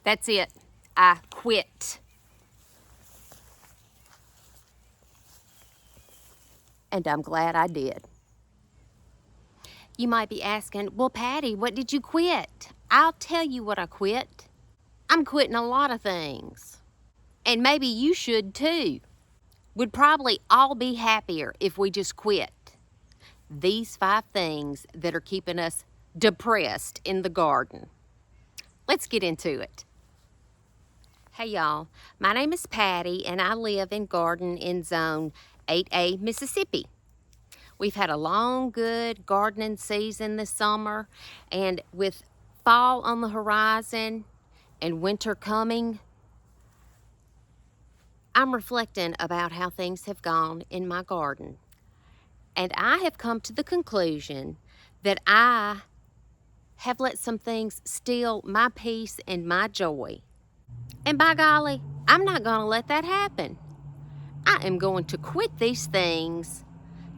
That's it. I quit. And I'm glad I did. You might be asking, well, Patty, what did you quit? I'll tell you what I quit. I'm quitting a lot of things. And maybe you should too. We'd probably all be happier if we just quit. These 5 things that are keeping us depressed in the garden. Let's get into it. Hey y'all, my name is Patty and I live in garden in zone 8A, Mississippi. We've had a long, good gardening season this summer, and with fall on the horizon and winter coming, I'm reflecting about how things have gone in my garden. And I have come to the conclusion that I have let some things steal my peace and my joy. And by golly, I'm not going to let that happen. I am going to quit these things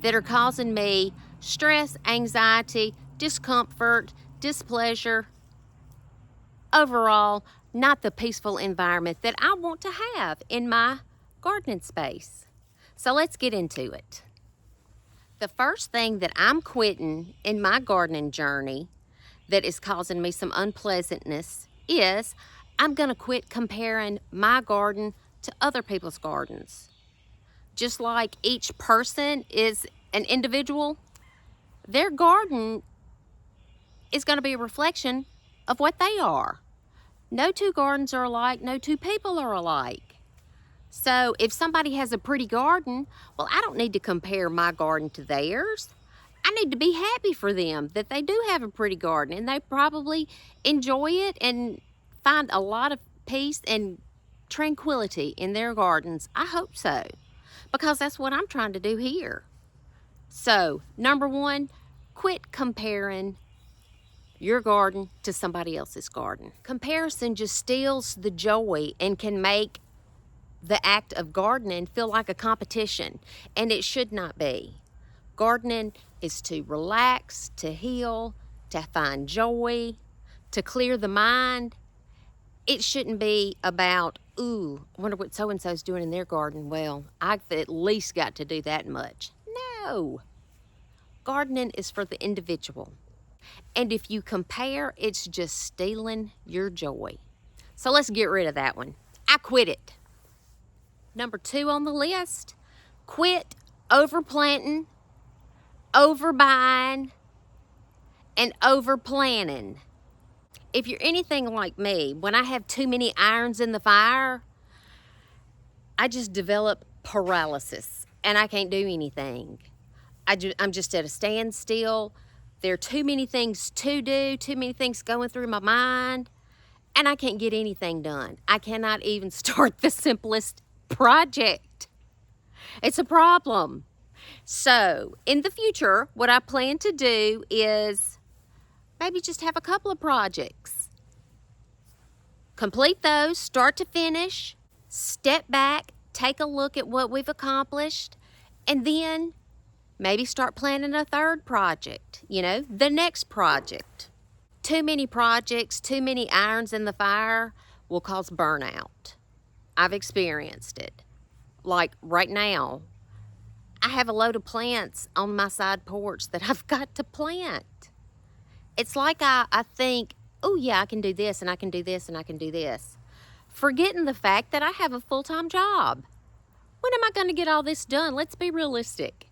that are causing me stress, anxiety, discomfort, displeasure, overall, not the peaceful environment that I want to have in my gardening space. So let's get into it. The first thing that I'm quitting in my gardening journey that is causing me some unpleasantness is I'm going to quit comparing my garden to other people's gardens. Just like each person is an individual, their garden is going to be a reflection of what they are. No 2 gardens are alike, no 2 people are alike. So if somebody has a pretty garden, well, I don't need to compare my garden to theirs. I need to be happy for them that they do have a pretty garden and they probably enjoy it and find a lot of peace and tranquility in their gardens. I hope so, because that's what I'm trying to do here. So, number 1, quit comparing your garden to somebody else's garden. Comparison just steals the joy and can make the act of gardening feel like a competition, and it should not be. Gardening is to relax, to heal, to find joy, to clear the mind. It shouldn't be about, ooh, I wonder what so-and-so's doing in their garden. Well, I've at least got to do that much. No. Gardening is for the individual. And if you compare, it's just stealing your joy. So let's get rid of that one. I quit it. Number 2 on the list, quit overplanting, overbuying, and overplanning. If you're anything like me, when I have too many irons in the fire, I just develop paralysis and I can't do anything. I'm just at a standstill. There are too many things to do, too many things going through my mind, and I can't get anything done. I cannot even start the simplest project. It's a problem. So, in the future, what I plan to do is maybe just have a couple of projects. Complete those, start to finish, step back, take a look at what we've accomplished, and then maybe start planning a 3rd project, the next project. Too many projects, too many irons in the fire will cause burnout. I've experienced it. Like right now, I have a load of plants on my side porch that I've got to plant. It's like I think, oh yeah, I can do this and I can do this and I can do this, forgetting the fact that I have a full-time job. When am I going to get all this done? Let's be realistic.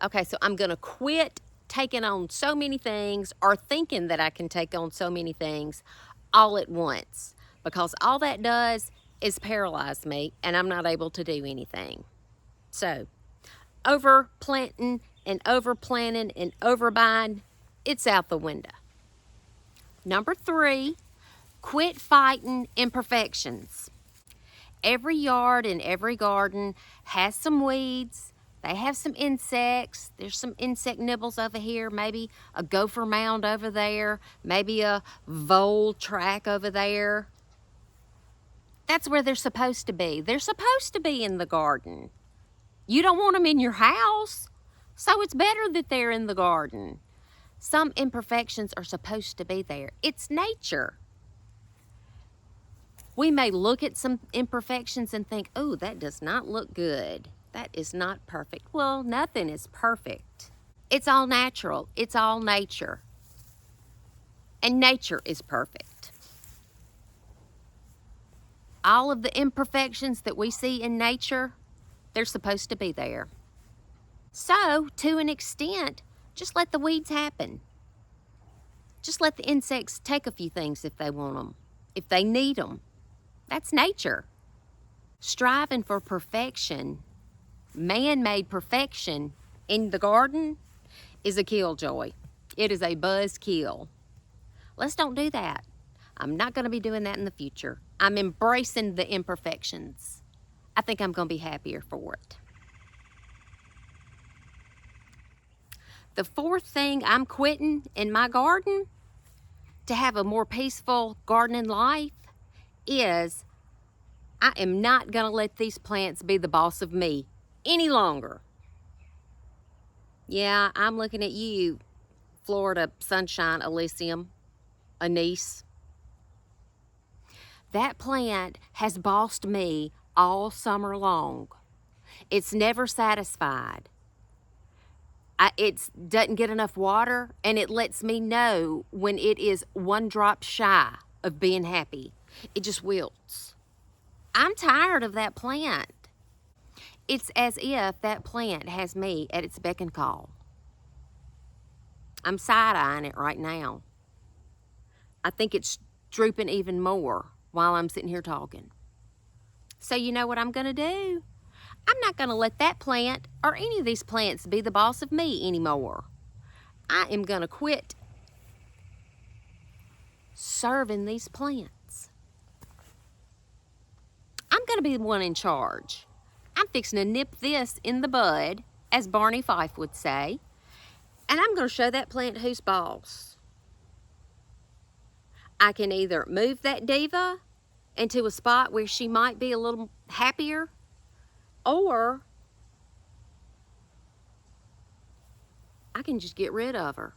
Okay, so I'm going to quit taking on so many things or thinking that I can take on so many things all at once, because all that does is paralyze me and I'm not able to do anything. So, over planting and over planning and overbuying, it's out the window. Number 3, quit fighting imperfections. Every yard and every garden has some weeds. They have some insects. There's some insect nibbles over here, maybe a gopher mound over there, maybe a vole track over there. That's where they're supposed to be. They're supposed to be in the garden. You don't want them in your house, so it's better that they're in the garden. Some imperfections are supposed to be there. It's nature. We may look at some imperfections and think, oh, that does not look good. That is not perfect. Well, nothing is perfect. It's all natural. It's all nature. And nature is perfect. All of the imperfections that we see in nature, they're supposed to be there. So, to an extent, just let the weeds happen. Just let the insects take a few things if they want them, if they need them. That's nature. Striving for perfection, man-made perfection in the garden is a killjoy. It is a buzzkill. Let's don't do that. I'm not going to be doing that in the future. I'm embracing the imperfections. I think I'm going to be happier for it. The fourth thing I'm quitting in my garden to have a more peaceful gardening life is I am not going to let these plants be the boss of me any longer. Yeah, I'm looking at you, Florida Sunshine Elysium, Anise. That plant has bossed me all summer long. It's never satisfied. It doesn't get enough water, and it lets me know when it is one drop shy of being happy. It just wilts. I'm tired of that plant. It's as if that plant has me at its beck and call. I'm side-eyeing it right now. I think it's drooping even more while I'm sitting here talking. So you know what I'm going to do? I'm not going to let that plant or any of these plants be the boss of me anymore. I am going to quit serving these plants. I'm going to be the one in charge. I'm fixing to nip this in the bud, as Barney Fife would say, and I'm going to show that plant who's boss. I can either move that diva into a spot where she might be a little happier, or I can just get rid of her.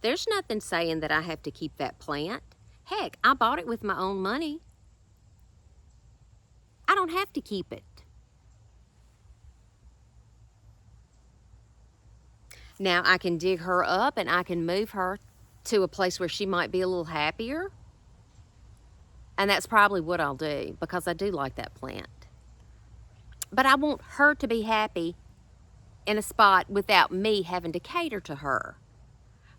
There's nothing saying that I have to keep that plant. Heck, I bought it with my own money. I don't have to keep it. Now I can dig her up and I can move her to a place where she might be a little happier. And that's probably what I'll do, because I do like that plant. But I want her to be happy in a spot without me having to cater to her.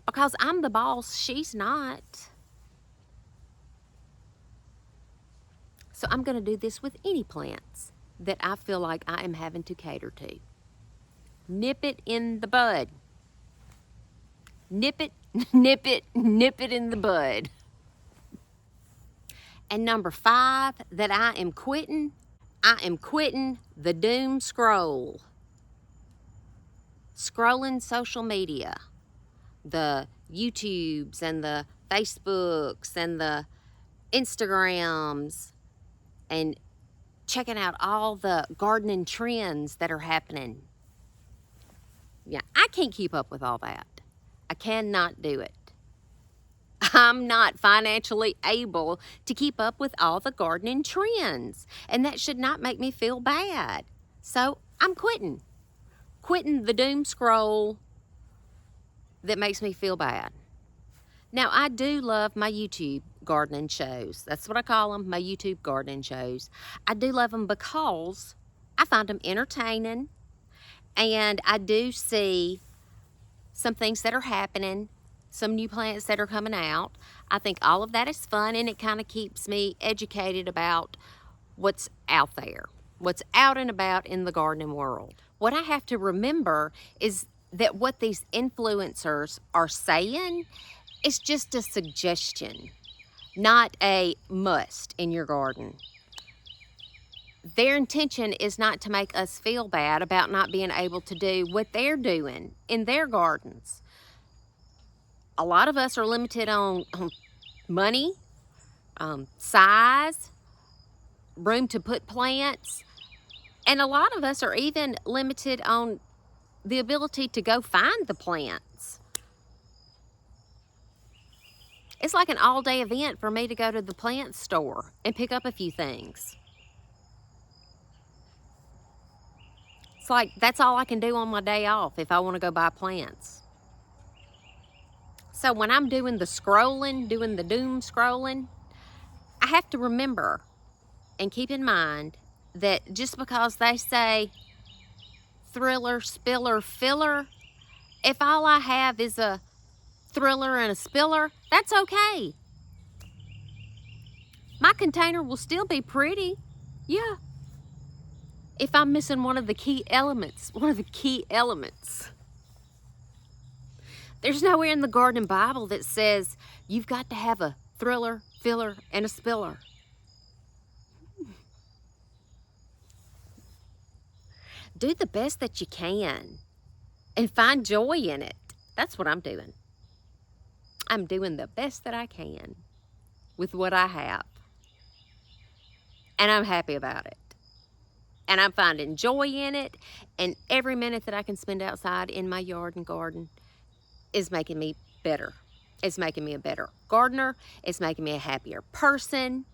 Because I'm the boss, she's not. So I'm going to do this with any plants that I feel like I am having to cater to. Nip it in the bud. Nip it, nip it, nip it in the bud. And number 5 that I am quitting the doom scroll. Scrolling social media. The YouTubes and the Facebooks and the Instagrams, and checking out all the gardening trends that are happening. Yeah, I can't keep up with all that. I cannot do it. I'm not financially able to keep up with all the gardening trends, and that should not make me feel bad. So I'm quitting the doom scroll that makes me feel bad. Now, I do love my YouTube gardening shows. That's what I call them, my YouTube gardening shows. I do love them because I find them entertaining, and I do see some things that are happening, some new plants that are coming out. I think all of that is fun, and it kind of keeps me educated about what's out there, what's out and about in the gardening world. What I have to remember is that what these influencers are saying is just a suggestion, not a must in your garden. Their intention is not to make us feel bad about not being able to do what they're doing in their gardens. A lot of us are limited on money, size, room to put plants, and a lot of us are even limited on the ability to go find the plants. It's like an all-day event for me to go to the plant store and pick up a few things. It's like that's all I can do on my day off if I want to go buy plants. So when I'm doing the scrolling, doing the doom scrolling, I have to remember and keep in mind that just because they say thriller, spiller, filler, if all I have is a thriller and a spiller, that's okay. My container will still be pretty. Yeah. If I'm missing one of the key elements, There's nowhere in the garden Bible that says you've got to have a thriller, filler, and a spiller. Do the best that you can and find joy in it. That's what I'm doing. I'm doing the best that I can with what I have. And I'm happy about it. And I'm finding joy in it. And every minute that I can spend outside in my yard and garden is making me better. It's making me a better gardener. It's making me a happier person.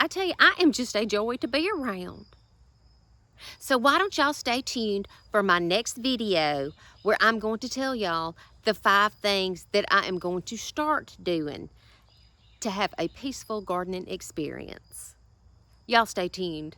I tell you, I am just a joy to be around. So why don't y'all stay tuned for my next video where I'm going to tell y'all the 5 things that I am going to start doing to have a peaceful gardening experience. Y'all stay tuned.